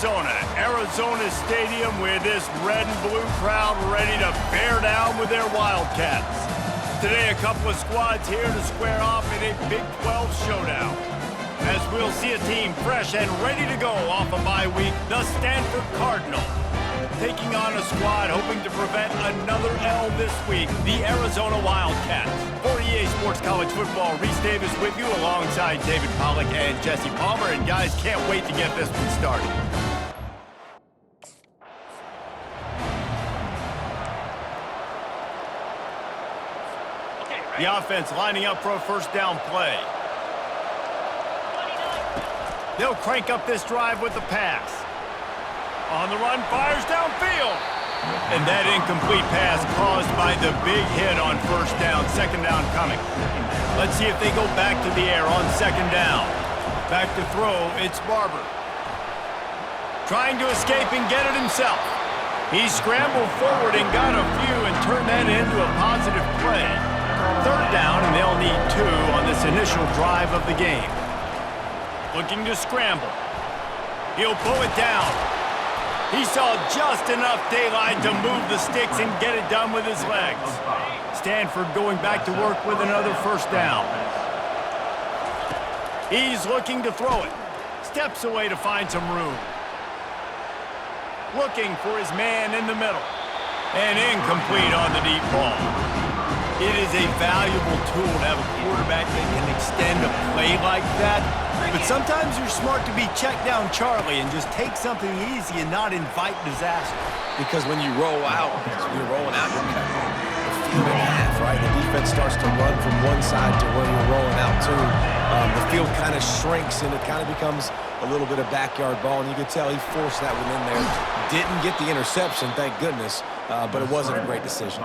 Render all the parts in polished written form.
Arizona Stadium with this red and blue crowd ready to bear down with their Wildcats. Today, a couple of squads here to square off in a Big 12 showdown. As we'll see a team fresh and ready to go off a bye week, the Stanford Cardinal. Taking on a squad hoping to prevent another L this week, the Arizona Wildcats. For EA Sports College Football, Reese Davis with you alongside David Pollack and Jesse Palmer. And guys, can't wait to get this one started. The offense lining up for a first down play. They'll crank up this drive with the pass. On the run, fires downfield. And that incomplete pass caused by the big hit on first down, second down coming. Let's see if they go back to the air on second down. Back to throw, it's Barber. Trying to escape and get it himself. He scrambled forward and got a few and turned that into a positive play. Third down, and they'll need 2 on this initial drive of the game. Looking to scramble. He'll pull it down. He saw just enough daylight to move the sticks and get it done with his legs. Stanford going back to work with another first down. He's looking to throw it. Steps away to find some room. Looking for his man in the middle. And incomplete on the deep ball. It is a valuable tool to have a quarterback that can extend a play like that. But sometimes you're smart to be check down Charlie and just take something easy and not invite disaster. Because when you roll out, you're rolling out, you're cutting the field in half, right? The defense starts to run from one side to where you're rolling out to. The field kind of shrinks and it kind of becomes a little bit of backyard ball. And you could tell he forced that one in there. Didn't get the interception, thank goodness. But it wasn't a great decision.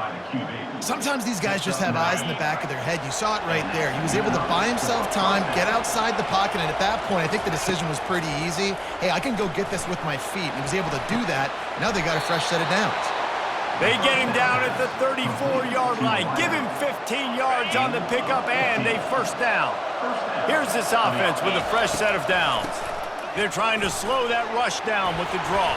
Sometimes these guys just have eyes in the back of their head. You saw it right there. He was able to buy himself time, get outside the pocket, and at that point, I think the decision was pretty easy. Hey, I can go get this with my feet. He was able to do that. Now they got a fresh set of downs. They get him down at the 34-yard line. Give him 15 yards on the pickup and a first down. Here's this offense with a fresh set of downs. They're trying to slow that rush down with the draw.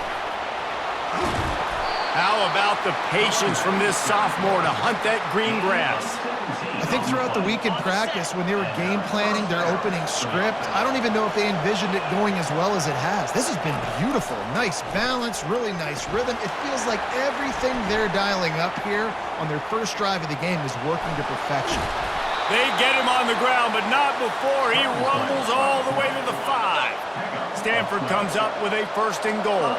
How about the patience from this sophomore to hunt that green grass? I think throughout the week in practice, when they were game planning their opening script, I don't even know if they envisioned it going as well as it has. This has been beautiful. Nice balance, really nice rhythm. It feels like everything they're dialing up here on their first drive of the game is working to perfection. They get him on the ground, but not before he rumbles all the way to the 5. Stanford comes up with a first and goal.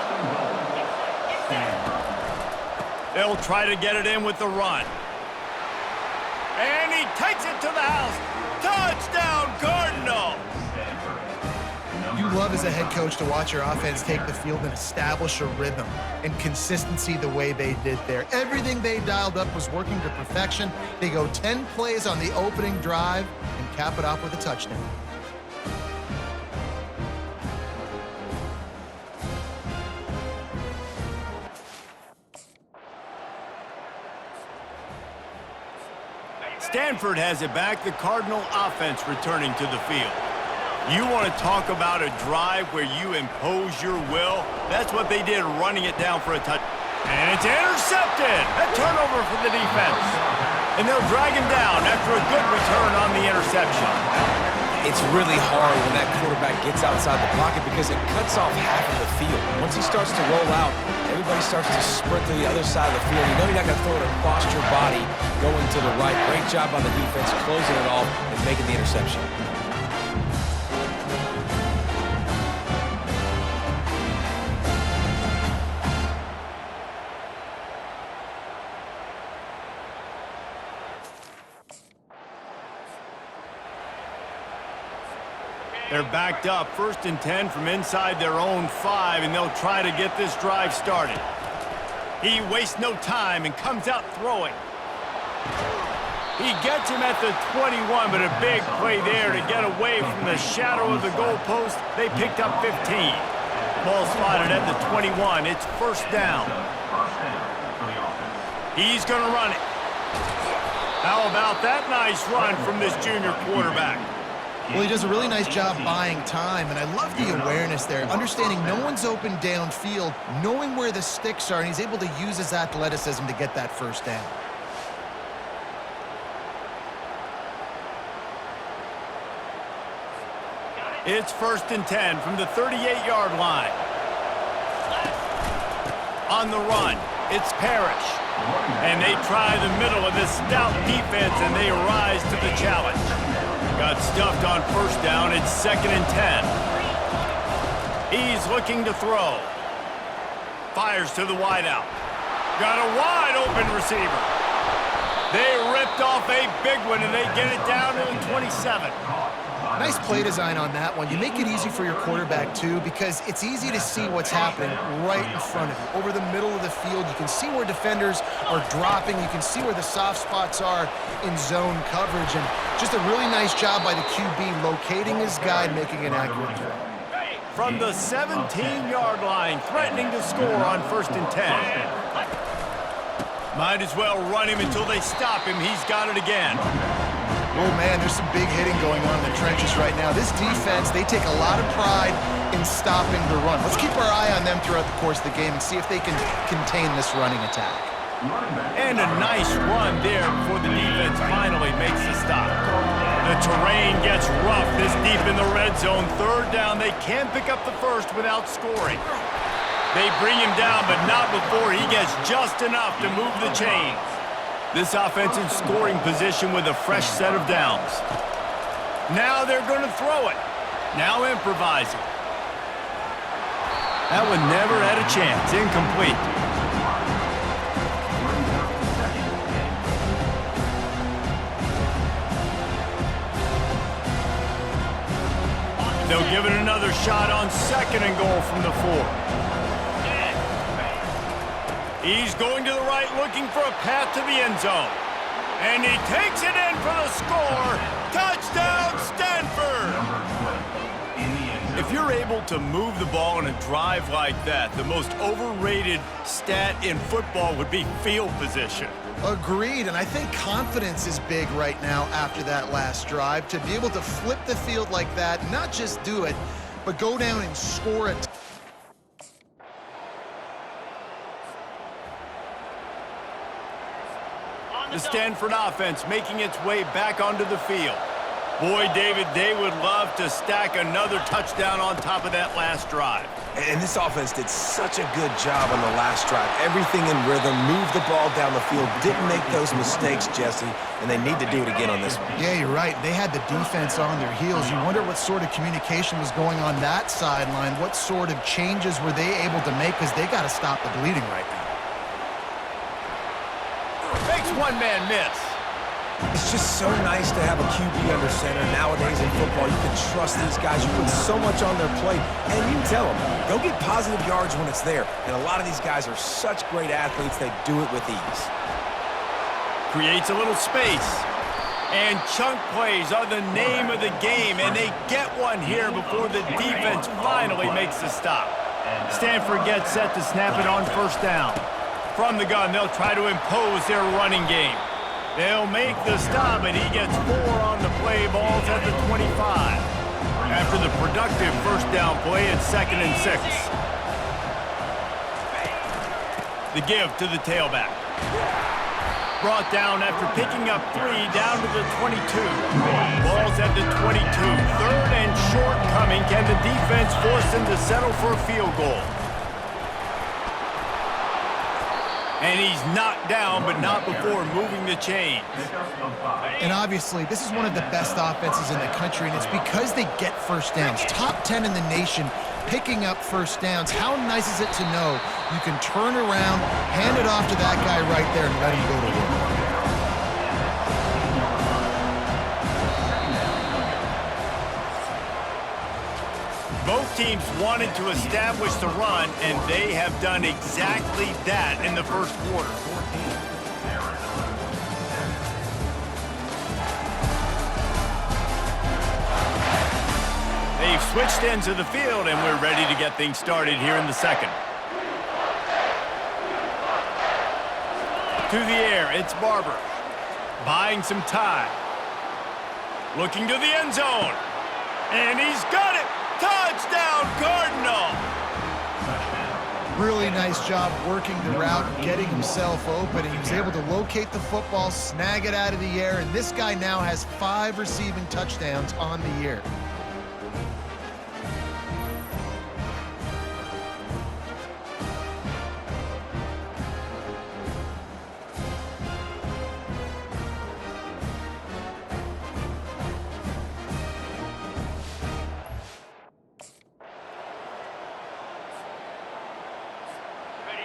They'll try to get it in with the run. And he takes it to the house. Touchdown, Cardinal! You love as a head coach to watch your offense take the field and establish a rhythm and consistency the way they did there. Everything they dialed up was working to perfection. They go 10 plays on the opening drive and cap it off with a touchdown. Stanford has it back, the Cardinal offense returning to the field. You want to talk about a drive where you impose your will? That's what they did, running it down for a touch. And it's intercepted! A turnover for the defense. And they'll drag him down after a good return on the interception. It's really hard when that quarterback gets outside the pocket because it cuts off half of the field. Once he starts to roll out, everybody starts to sprint to the other side of the field. You know you're not going to throw it across your body going to the right. Great job on the defense closing it off and making the interception. They're backed up, 1st and 10 from inside their own 5, and they'll try to get this drive started. He wastes no time and comes out throwing. He gets him at the 21, but a big play there to get away from the shadow of the goalpost. They picked up 15. Ball spotted at the 21. It's first down. He's going to run it. How about that nice run from this junior quarterback? Well, he does a really nice job buying time, and I love the awareness there, understanding no one's open downfield, knowing where the sticks are, and he's able to use his athleticism to get that first down. It's 1st and 10 from the 38-yard line. On the run, it's Parrish. And they try the middle of this stout defense, and they rise to the challenge. Got stuffed on 1st down. It's 2nd and 10. He's looking to throw. Fires to the wideout. Got a wide-open receiver. They ripped off a big one, and they get it down to the 27. Nice play design on that one. You make it easy for your quarterback, too, because it's easy to see what's happening right in front of you. Over the middle of the field, you can see where defenders are dropping. You can see where the soft spots are in zone coverage. And just a really nice job by the QB locating his guy and making an accurate throw. From the 17-yard line, threatening to score on 1st and 10. Might as well run him until they stop him. He's got it again. Oh, man, there's some big hitting going on in the trenches right now. This defense, they take a lot of pride in stopping the run. Let's keep our eye on them throughout the course of the game and see if they can contain this running attack. And a nice run there before the defense finally makes the stop. The terrain gets rough this deep in the red zone. 3rd down, they can pick up the first without scoring. They bring him down, but not before he gets just enough to move the chains. This offense in scoring position with a fresh set of downs. Now they're going to throw it. Now improvising. That one never had a chance. Incomplete. They'll give it another shot on 2nd and goal from the 4. He's going to the right, looking for a path to the end zone. And he takes it in for the score. Touchdown, Stanford! If you're able to move the ball in a drive like that, the most overrated stat in football would be field position. Agreed, and I think confidence is big right now after that last drive. To be able to flip the field like that, not just do it, but go down and score it. The Stanford offense making its way back onto the field. Boy, David, they would love to stack another touchdown on top of that last drive. And this offense did such a good job on the last drive. Everything in rhythm, moved the ball down the field, didn't make those mistakes, Jesse, and they need to do it again on this one. Yeah, you're right. They had the defense on their heels. You wonder what sort of communication was going on that sideline. What sort of changes were they able to make, because they got to stop the bleeding right now. Makes one man miss. It's just so nice to have a QB under center. Nowadays in football, you can trust these guys. You put so much on their plate, and you can tell them, go get positive yards when it's there. And a lot of these guys are such great athletes, they do it with ease. Creates a little space. And chunk plays are the name of the game, and they get one here before the defense finally makes the stop. Stanford gets set to snap it on 1st down. From the gun, they'll try to impose their running game. They'll make the stop, and he gets 4 on the play. Ball's at the 25. After the productive 1st down play, it's 2nd and 6. The give to the tailback. Brought down after picking up 3 down to the 22. Ball's at the 22. 3rd and short coming. Can the defense force them to settle for a field goal? And he's knocked down, but not before moving the chains. And obviously, this is one of the best offenses in the country, and it's because they get 1st downs. Top 10 in the nation picking up 1st downs. How nice is it to know you can turn around, hand it off to that guy right there, and let him go to work? Both teams wanted to establish the run, and they have done exactly that in the 1st quarter. They've switched ends of the field, and we're ready to get things started here in the 2nd. To the air, it's Barber. Buying some time. Looking to the end zone. And he's got it! Touchdown, Cardinal! Really nice job working the route and getting himself open. He was able to locate the football, snag it out of the air, and this guy now has 5 receiving touchdowns on the year.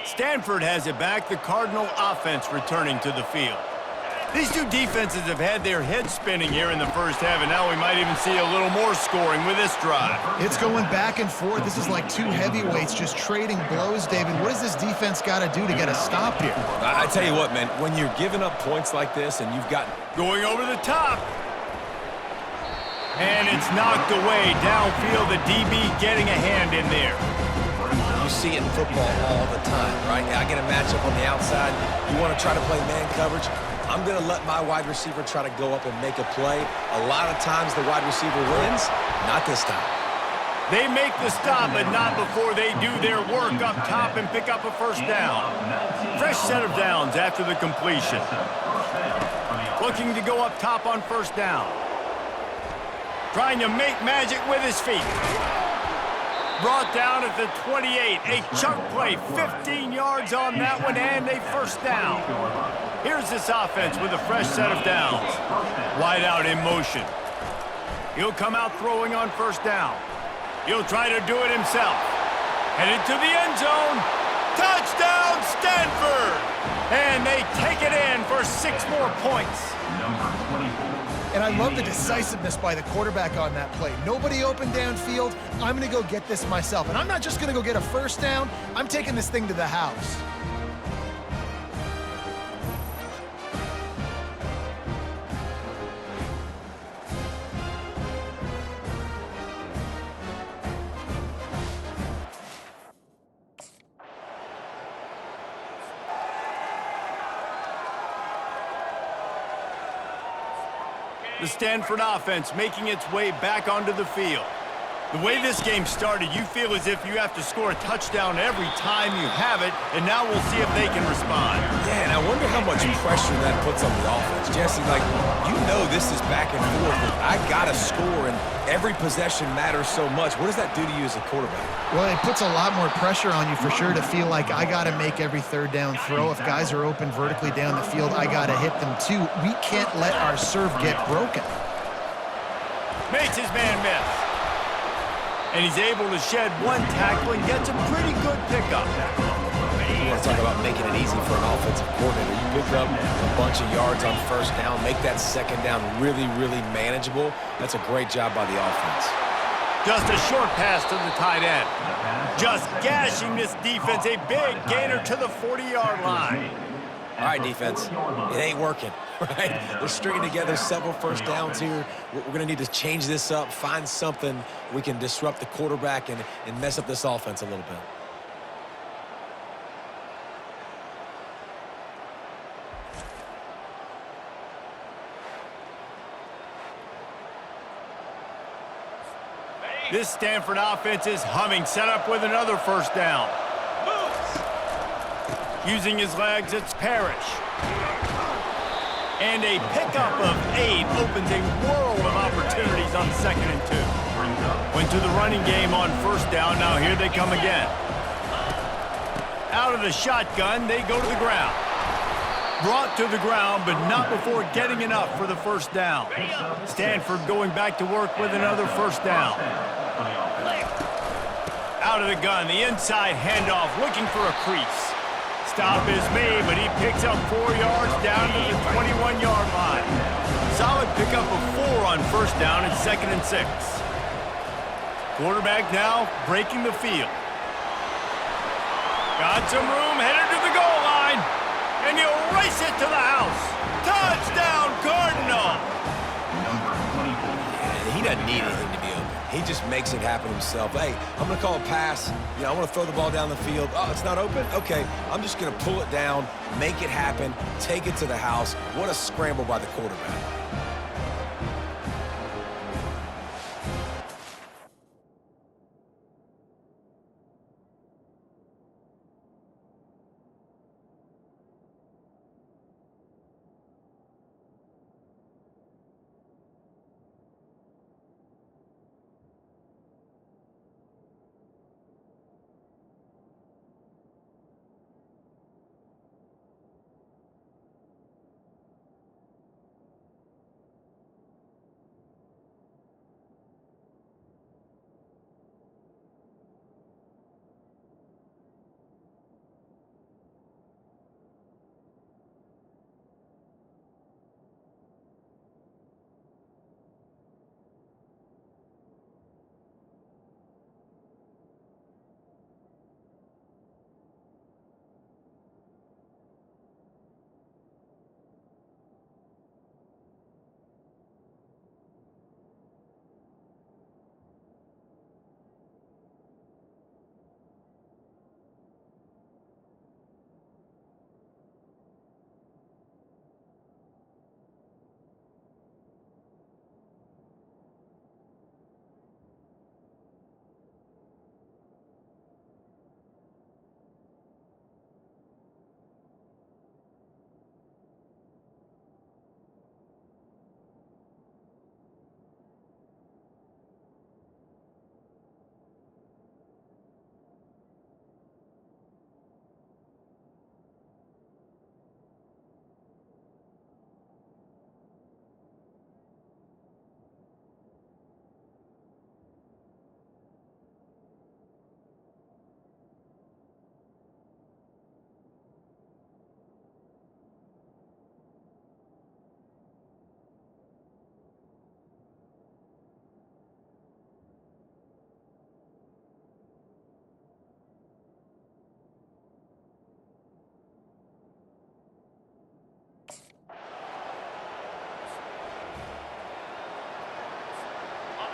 Stanford has it back, the Cardinal offense returning to the field. These two defenses have had their heads spinning here in the first half, and now we might even see a little more scoring with this drive. It's going back and forth. This is like two heavyweights just trading blows, David. What does this defense got to do to get a stop here? I tell you what, man, when you're giving up points like this and you've got... Going over the top. And it's knocked away downfield, the DB getting a hand in there. You see it in football all the time, right? I get a matchup on the outside. You want to try to play man coverage. I'm going to let my wide receiver try to go up and make a play. A lot of times the wide receiver wins. Not this time. They make the stop, but not before they do their work up top and pick up a first down. Fresh set of downs after the completion. Looking to go up top on first down. Trying to make magic with his feet. Brought down at the 28. A chunk play, 15 yards on that one, and a first down. Here's this offense with a fresh set of downs. Wide out in motion. He'll come out throwing on first down. He'll try to do it himself. Headed to the end zone. Touchdown, Stanford! And they take it in for 6 more points. And I love the decisiveness by the quarterback on that play. Nobody open downfield. I'm going to go get this myself. And I'm not just going to go get a first down. I'm taking this thing to the house. The Stanford offense making its way back onto the field. The way this game started, you feel as if you have to score a touchdown every time you have it, and now we'll see if they can respond. Yeah, and I wonder how much pressure that puts on the offense. Jesse, like, you know this is back and forth. I got to score, and every possession matters so much. What does that do to you as a quarterback? Well, it puts a lot more pressure on you for sure to feel like I got to make every third down throw. If guys are open vertically down the field, I got to hit them too. We can't let our serve get broken. Makes his man miss. And he's able to shed one tackle and gets a pretty good pickup. You want to talk about making it easy for an offensive coordinator. You pick up a bunch of yards on first down, make that second down really, really manageable. That's a great job by the offense. Just a short pass to the tight end. Just gashing this defense, a big gainer to the 40-yard line. All right, defense, it ain't working, right? They're stringing together several first downs here. We're going to need to change this up, find something we can disrupt the quarterback and mess up this offense a little bit. This Stanford offense is humming, set up with another first down. Using his legs, it's Parrish. And a pickup of 8 opens a world of opportunities on 2nd and 2. Went to the running game on first down. Now here they come again. Out of the shotgun, they go to the ground. Brought to the ground, but not before getting enough for the first down. Stanford going back to work with another first down. Out of the gun, the inside handoff, looking for a crease. Stop is made, but he picks up 4 yards down to the 21-yard line. Solid pickup of 4 on first down and 2nd and 6. Quarterback now breaking the field. Got some room, headed to the goal line, and he'll race it to the house. Touchdown, Cardinal! Yeah, he doesn't need anything to be open. He just makes it happen himself. Hey, I'm going to call a pass. You know, I want to throw the ball down the field. Oh, it's not open? Okay, I'm just going to pull it down, make it happen, take it to the house. What a scramble by the quarterback.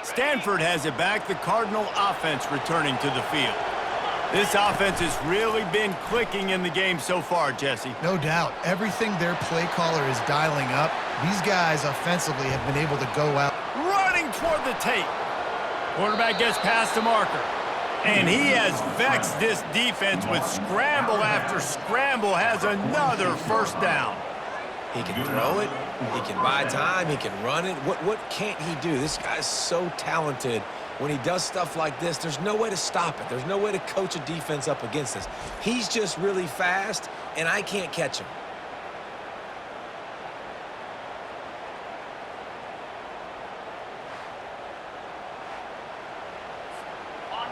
Stanford has it back. The Cardinal offense returning to the field. This offense has really been clicking in the game so far, Jesse. No doubt. Everything their play caller is dialing up, these guys offensively have been able to go out. Running toward the tape. Quarterback gets past the marker. And he has vexed this defense with scramble after scramble, has another first down. He can throw it, he can buy time, he can run it. What can't he do? This guy's so talented. When he does stuff like this, there's no way to stop it. There's no way to coach a defense up against this. He's just really fast, and I can't catch him.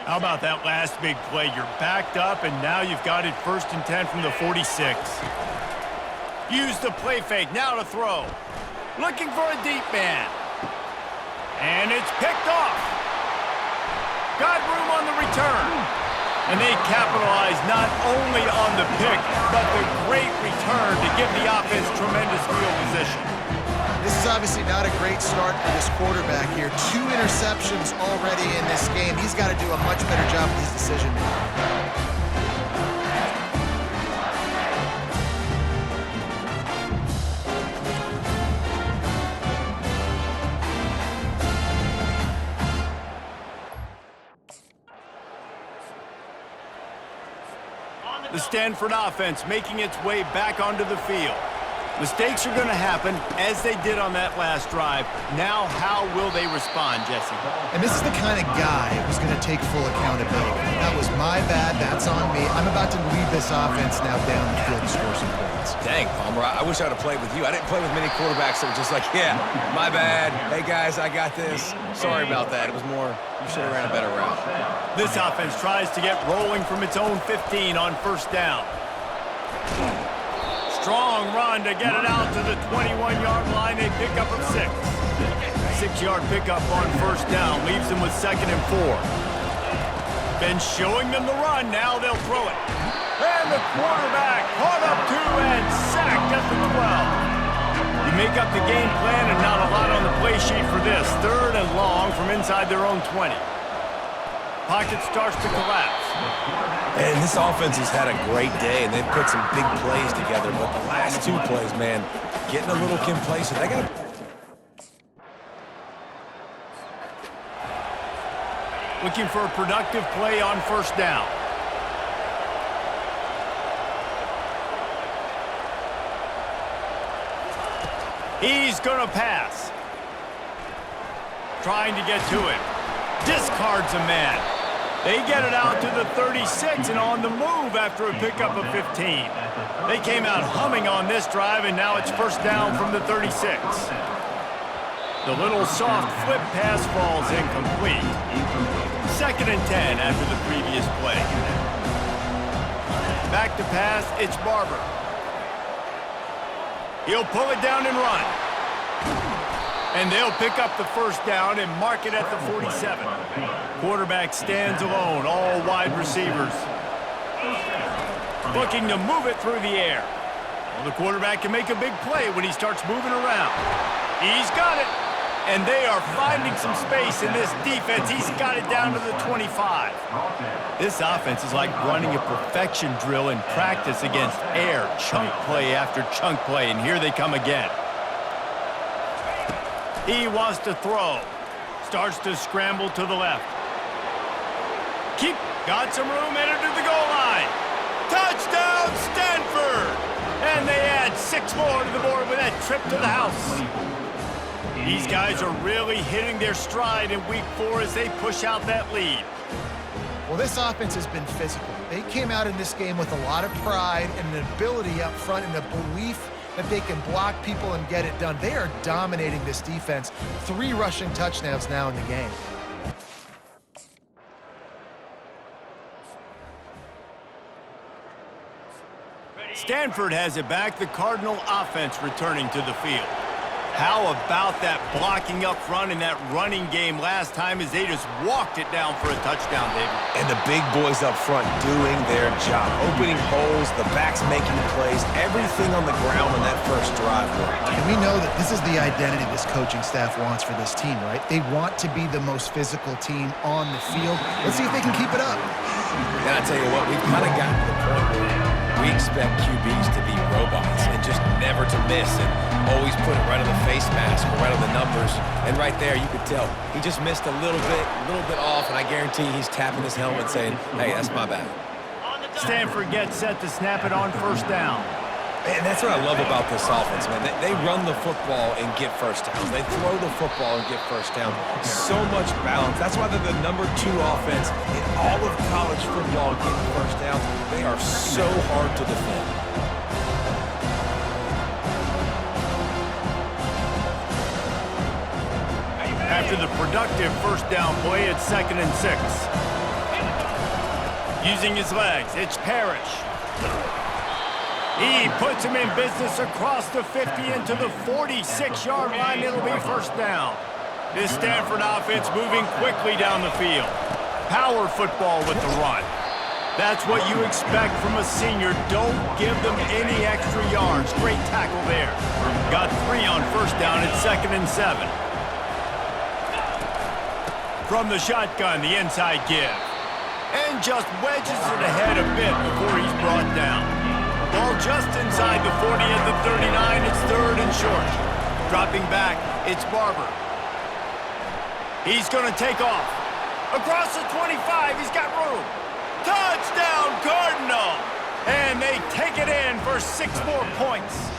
How about that last big play? You're backed up, and now you've got it 1st and 10 from the 46. Use the play fake, now to throw. Looking for a deep man. And it's picked off. Got room on the return. And they capitalize not only on the pick, but the great return to give the offense tremendous field position. This is obviously not a great start for this quarterback here. 2 interceptions already in this game. He's got to do a much better job with his decision making. The Stanford offense making its way back onto the field. Mistakes are going to happen, as they did on that last drive. Now, how will they respond, Jesse? And this is the kind of guy who's going to take full accountability. That was my bad. That's on me. I'm about to lead this offense now down the field and score some points. Dang, Palmer, I wish I'd have played with you. I didn't play with many quarterbacks that were just like, yeah, my bad. Hey, guys, I got this. Sorry about that. It was more, you should have ran a better route. This offense tries to get rolling from its own 15 on 1st down. Strong run to get it out to the 21-yard line. A pickup of 6. 6-yard pickup on 1st down. Leaves them with 2nd and 4. Been showing them the run. Now they'll throw it. And the quarterback caught up to and sacked at the 12. You make up the game plan and not a lot on the play sheet for this. 3rd and long from inside their own 20. Pocket starts to collapse. And this offense has had a great day, and they've put some big plays together. But the last 2 plays, man, getting a little complacent. They got looking for a productive play on 1st down. He's going to pass. Trying to get to him. Discards a man. They get it out to the 36 and on the move after a pickup of 15. They came out humming on this drive, and now it's 1st down from the 36. The little soft flip pass falls incomplete. 2nd and 10 after the previous play. Back to pass, it's Barber. He'll pull it down and run. And they'll pick up the 1st down and mark it at the 47. Quarterback stands alone, all wide receivers. Looking to move it through the air. Well, the quarterback can make a big play when he starts moving around. He's got it. And they are finding some space in this defense. He's got it down to the 25. This offense is like running a perfection drill in practice against air. Chunk play after chunk play, and here they come again. He wants to throw. Starts to scramble to the left. Got some room, entered to the goal line. Touchdown, Stanford! And they add 6 more to the board with that trip to the house. These guys are really hitting their stride in week 4 as they push out that lead. Well, this offense has been physical. They came out in this game with a lot of pride and an ability up front and a belief that they can block people and get it done. They are dominating this defense. 3 rushing touchdowns now in the game. Stanford has it back. The Cardinal offense returning to the field. How about that blocking up front in that running game last time as they just walked it down for a touchdown, David? And the big boys up front doing their job. Opening holes, the backs making plays, everything on the ground on that first drive worked. And we know that this is the identity this coaching staff wants for this team, right? They want to be the most physical team on the field. Let's see if they can keep it up. And I tell you what, we've kind of gotten to the point where we expect QBs to be robots and just never to miss and always put it right on the face mask or right on the numbers. And right there, you could tell he just missed a little bit off, and I guarantee he's tapping his helmet saying, hey, that's my bad. Stanford gets set to snap it on first down. And that's what I love about this offense, man. They run the football and get first downs. They throw the football and get first down. So much balance. That's why they're the #2 offense in all of college football getting first downs. They are so hard to defend. After the productive first down play, it's 2nd and 6. Using his legs, it's Parrish. He puts him in business across the 50 into the 46-yard line. It'll be first down. This Stanford offense moving quickly down the field. Power football with the run. That's what you expect from a senior. Don't give them any extra yards. Great tackle there. Got 3 on first down at 2nd and 7. From the shotgun, the inside give. And just wedges it ahead a bit before he's brought down. Ball just inside the 40 at the 39. It's 3rd and short. Dropping back, it's Barber. He's going to take off. Across the 25, he's got room. Touchdown, Cardinal! And they take it in for 6 more points.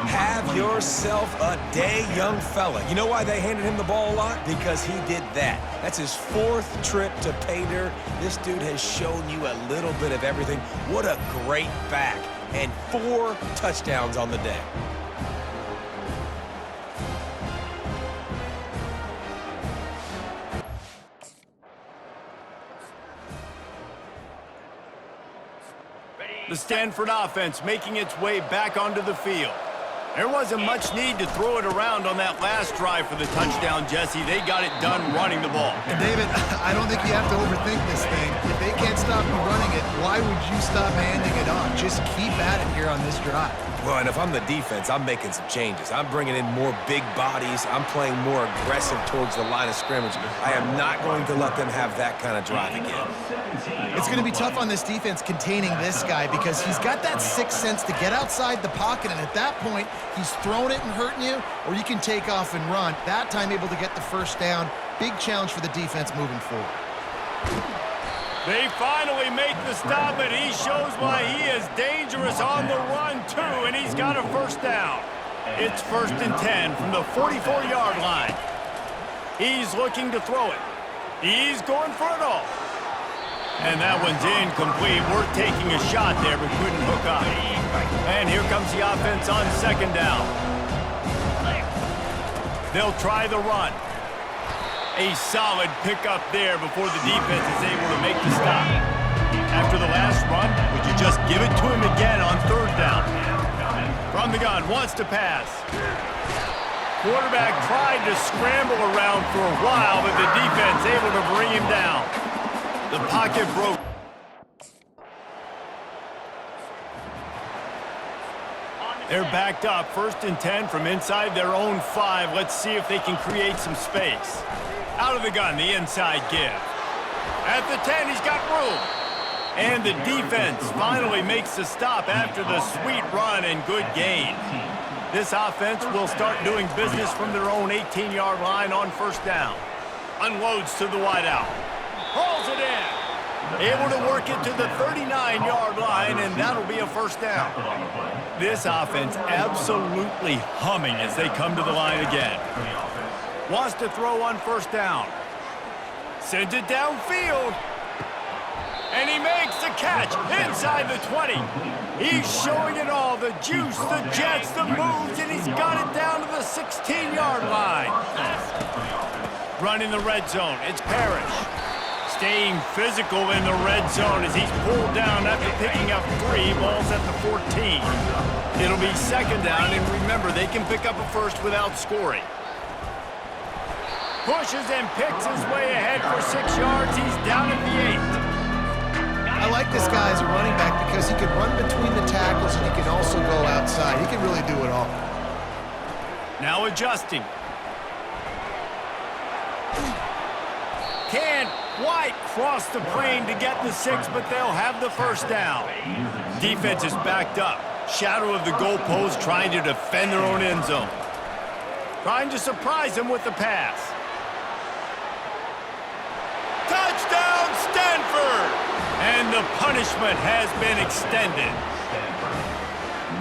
Have yourself a day, young fella. You know why they handed him the ball a lot? Because he did that. That's his 4th trip to pay dirt. This dude has shown you a little bit of everything. What a great back. And 4 touchdowns on the day. The Stanford offense making its way back onto the field. There wasn't much need to throw it around on that last drive for the touchdown, Jesse. They got it done running the ball. And David, I don't think you have to overthink this thing. If they can't stop you running it, why would you stop handing it off? Just keep at it here on this drive. Well, and if I'm the defense, I'm making some changes. I'm bringing in more big bodies. I'm playing more aggressive towards the line of scrimmage. I am not going to let them have that kind of drive again. It's going to be tough on this defense containing this guy because he's got that 6th sense to get outside the pocket, and at that point, he's throwing it and hurting you, or you can take off and run. That time able to get the first down. Big challenge for the defense moving forward. They finally make the stop, and he shows why he is dangerous on the run, too, and he's got a first down. It's 1st and 10 from the 44-yard line. He's looking to throw it. He's going for it all. And that one's incomplete. We're taking a shot there, but couldn't hook up. And here comes the offense on 2nd down. They'll try the run. A solid pickup there before the defense is able to make the stop. After the last run, would you just give it to him again on 3rd down? From the gun, wants to pass. Quarterback tried to scramble around for a while, but the defense able to bring him down. The pocket broke. They're backed up, 1st and 10 from inside their own 5. Let's see if they can create some space. Out of the gun, the inside give. At the 10, he's got room. And the defense finally makes the stop after the sweet run and good gain. This offense will start doing business from their own 18-yard line on 1st down. Unloads to the wideout. Hauls it in. Able to work it to the 39-yard line, and that'll be a first down. This offense absolutely humming as they come to the line again. Wants to throw on 1st down. Sends it downfield. And he makes the catch inside the 20. He's showing it all, the juice, the jets, the moves, and he's got it down to the 16-yard line. Running the red zone, it's Parrish. staying physical in the red zone as he's pulled down after picking up 3 balls at the 14. It'll be second down, and remember, they can pick up a first without scoring. Pushes and picks his way ahead for 6 yards. He's down at the 8. I like this guy as a running back because he can run between the tackles and he can also go outside. He can really do it all. Now adjusting. Can't quite cross the plane to get the 6, but they'll have the first down. Defense is backed up. Shadow of the goalpost, trying to defend their own end zone. Trying to surprise him with the pass. Touchdown, Stanford! And the punishment has been extended.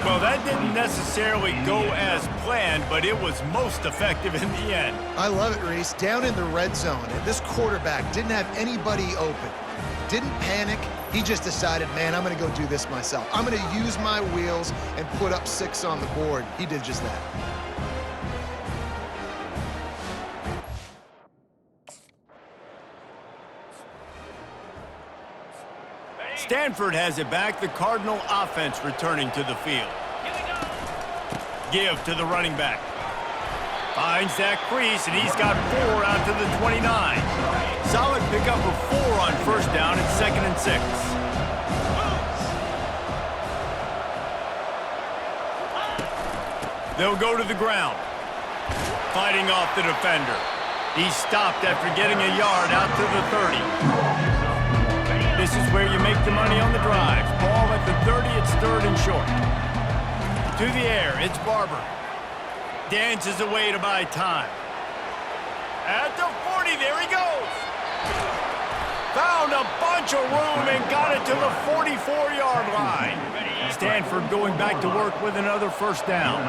Well, that didn't necessarily go as planned, but it was most effective in the end. I love it, Reese. Down in the red zone, and this quarterback didn't have anybody open. Didn't panic. He just decided, man, I'm going to go do this myself. I'm going to use my wheels and put up 6 on the board. He did just that. Stanford has it back. The Cardinal offense returning to the field. Give to the running back. Finds that crease, and he's got 4 out to the 29. Solid pickup of 4 on first down and 2nd and 6. They'll go to the ground. Fighting off the defender. He stopped after getting a yard out to the 30. This is where you make the money on the drives. Ball at the 30, it's 3rd and short. To the air, it's Barber. Dances away to buy time. At the 40, there he goes. Found a bunch of room and got it to the 44-yard line. Stanford going back to work with another first down.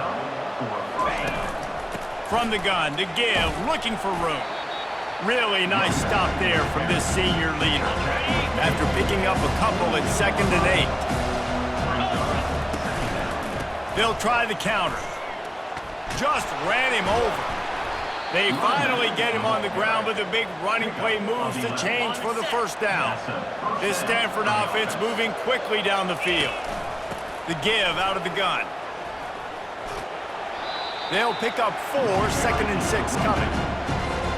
From the gun to give, looking for room. Really nice stop there from this senior leader. After picking up a couple at 2nd and 8. They'll try the counter. Just ran him over. They finally get him on the ground with a big running play moves to change for the first down. This Stanford offense moving quickly down the field. The give out of the gun. They'll pick up 4, 2nd and 6 coming.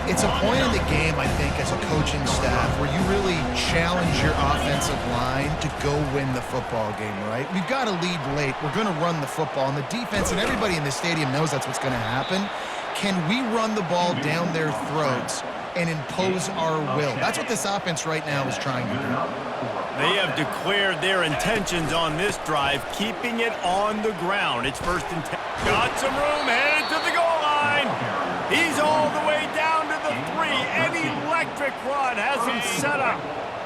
It's a point in the game, I think, as a coaching staff, where you really challenge your offensive line to go win the football game, right? We've got to lead late. We're going to run the football, and the defense and everybody in the stadium knows that's what's going to happen. Can we run the ball down their throats and impose our will? That's what this offense right now is trying to do. They have declared their intentions on this drive, keeping it on the ground. It's 1st and 10. Got some room, headed to the goal line. He's all the way down to the 3. An electric run has him set up.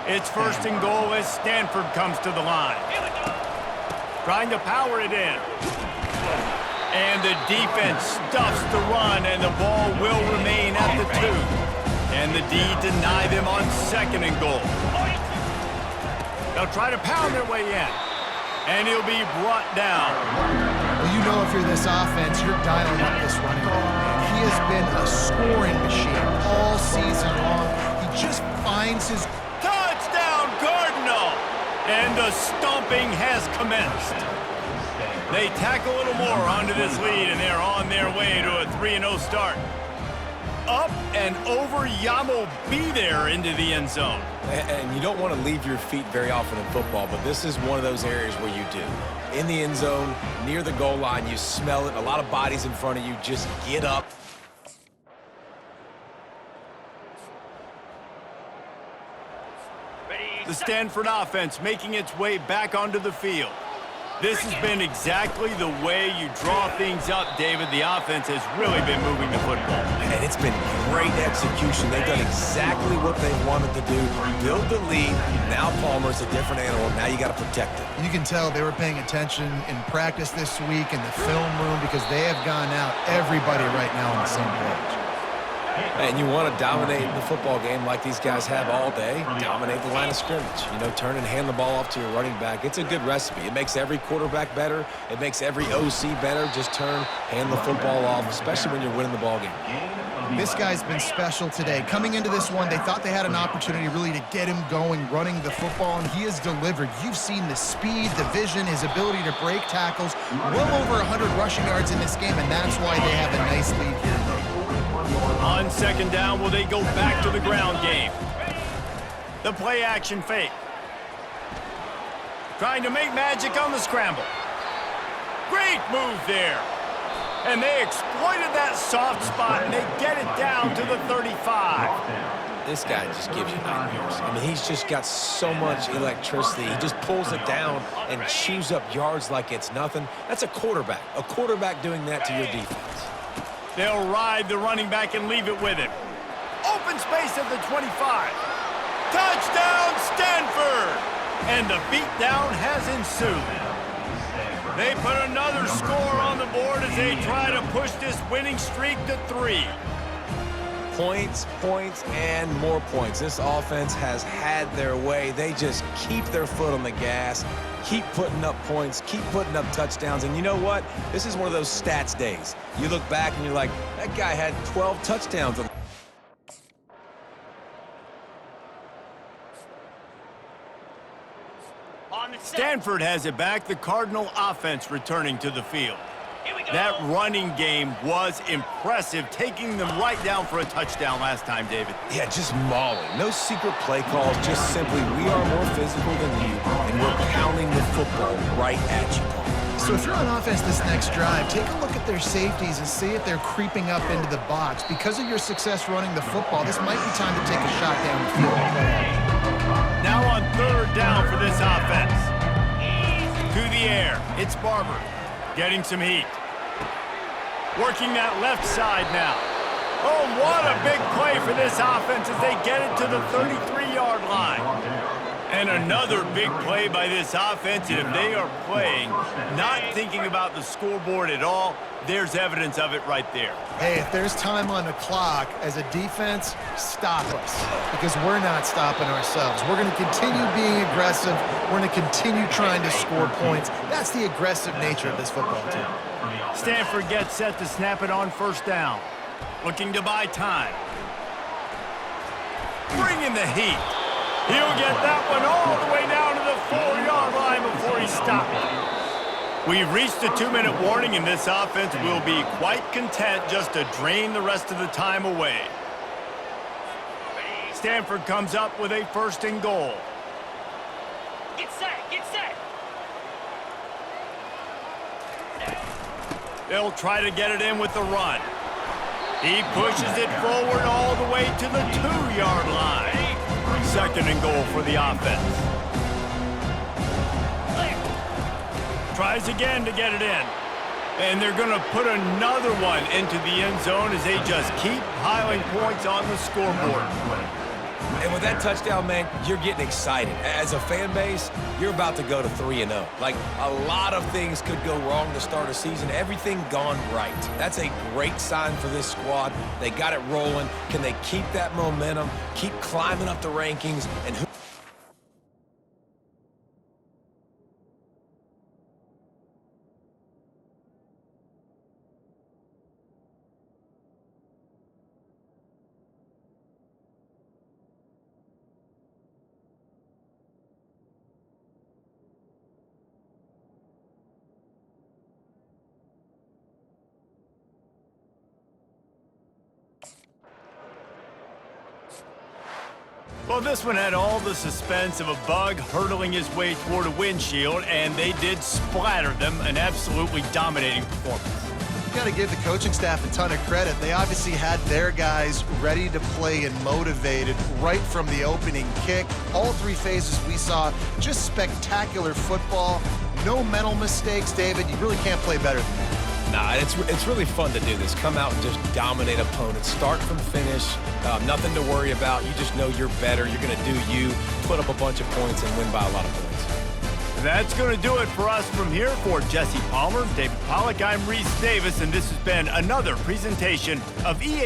It's 1st and goal as Stanford comes to the line. Trying to power it in. And the defense stuffs the run, and the ball will remain at the 2. And the D deny them on 2nd and goal. They'll try to pound their way in. And he'll be brought down. Well, you know if you're this offense, you're dialing up this running back, man. He has been a scoring machine all season long. He just finds his... Touchdown, Cardinal! And the stomping has commenced. They tack a little more onto this lead, and they're on their way to a 3-0 start. Up and over, Yamo be there into the end zone. And you don't want to leave your feet very often in football, but this is one of those areas where you do. In the end zone, near the goal line, you smell it. A lot of bodies in front of you. Just get up. The Stanford offense making its way back onto the field. This has been exactly the way you draw things up, David. The offense has really been moving the football. And it's been great execution. They've done exactly what they wanted to do. Build the lead. Now Palmer's a different animal. Now you got to protect it. You can tell they were paying attention in practice this week in the film room because they have gone out, everybody right now on the same page. And you want to dominate the football game like these guys have all day, dominate the line of scrimmage. You know, turn and hand the ball off to your running back. It's a good recipe. It makes every quarterback better. It makes every OC better. Just turn, hand the football off, especially when you're winning the ball game. This guy's been special today. Coming into this one, they thought they had an opportunity really to get him going, running the football, and he has delivered. You've seen the speed, the vision, his ability to break tackles. Well over 100 rushing yards in this game, and that's why they have a nice lead here today. On second down, will they go back to the ground game? The play action fake. Trying to make magic on the scramble. Great move there. And they exploited that soft spot, and they get it down to the 35. This guy just gives you nightmares. I mean, he's just got so much electricity. He just pulls it down and chews up yards like it's nothing. That's a quarterback. A quarterback doing that to your defense. They'll ride the running back and leave it with him. Open space at the 25. Touchdown, Stanford! And the beatdown has ensued. They put another score on the board as they try to push this winning streak to 3. Points, points, and more points. This offense has had their way. They just keep their foot on the gas, keep putting up points, keep putting up touchdowns. And you know what? This is one of those stats days. You look back and you're like, that guy had 12 touchdowns. Stanford has it back. The Cardinal offense returning to the field. That running game was impressive, taking them right down for a touchdown last time, David. Yeah, just mauling. No secret play calls, just simply we are more physical than you, and we're pounding the football right at you, Paul. So if you're on offense this next drive, take a look at their safeties and see if they're creeping up into the box. Because of your success running the football, this might be time to take a shot down the field. Now on third down for this offense. To the air, it's Barber, getting some heat. Working that left side now. Oh, what a big play for this offense as they get it to the 33-yard line. And another big play by this offense, and if they are playing, not thinking about the scoreboard at all, there's evidence of it right there. Hey, if there's time on the clock, as a defense, stop us, because we're not stopping ourselves. We're going to continue being aggressive. We're going to continue trying to score points. That's the aggressive nature of this football team. Stanford gets set to snap it on first down. Looking to buy time. Bringing the heat. He'll get that one all the way down to the 4-yard line before he stopped. We've reached the 2-minute warning, and this offense will be quite content just to drain the rest of the time away. Stanford comes up with a 1st and goal. Get set, get set. They'll try to get it in with the run. He pushes it forward all the way to the 2-yard line. 2nd and goal for the offense. Tries again to get it in. And they're going to put another one into the end zone as they just keep piling points on the scoreboard. And with that touchdown, man, you're getting excited. As a fan base, you're about to go to 3-0. Like, a lot of things could go wrong to start a season. Everything gone right. That's a great sign for this squad. They got it rolling. Can they keep that momentum, keep climbing up the rankings, and who... Well, this one had all the suspense of a bug hurtling his way toward a windshield, and they did splatter them. An absolutely dominating performance. You got to give the coaching staff a ton of credit. They obviously had their guys ready to play and motivated right from the opening kick. All 3 phases we saw, just spectacular football. No mental mistakes, David. You really can't play better than that. Nah, it's really fun to do this. Come out and just dominate opponents. Start from finish. Nothing to worry about. You just know you're better. You're going to do you, put up a bunch of points, and win by a lot of points. That's going to do it for us from here. For Jesse Palmer, David Pollack, I'm Reese Davis, and this has been another presentation of EA